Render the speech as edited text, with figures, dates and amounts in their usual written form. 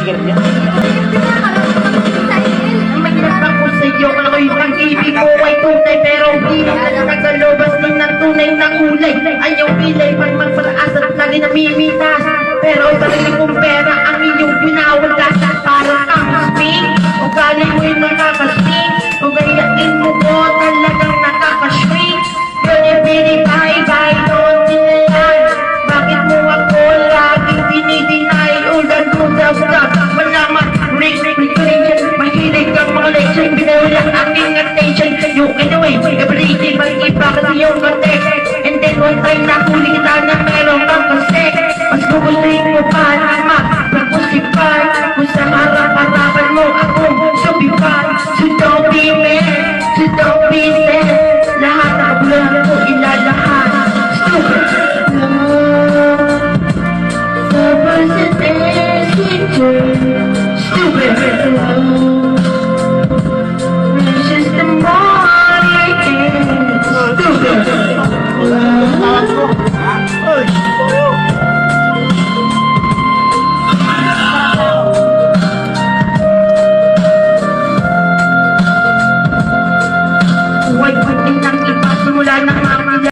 sigaret niya. Magkakak ko sa iyo, ako'y pag-ibig ko ay tunay, pero hindi na nagkalobas din ng tunay na kulay. Ayaw pilay, pag magpataas at lagi namimitas, pero sarili kong pera ang iyong pinawaldas. Parang kang sping, ugali mo'y nakakasing, kung gayain mo ko talagang nakakashrink. Yun bye-bye, don't deny. Bakit mo ako laging dinideny? Ulan ko daw malaman, mahilig kang mga leksyon, binawala aking attention. You can away, every day mag-iba kasi yung context. And then one time nahuli kita na meron kang kasi, mas gugustuhin mo pa na mag-pusipay. Kung sa harap-harapan mo ako subipay. So don't be mad, so don't be sad. Lahat ng kabulahan mo ilalahat. Stupid. So personal, stupid.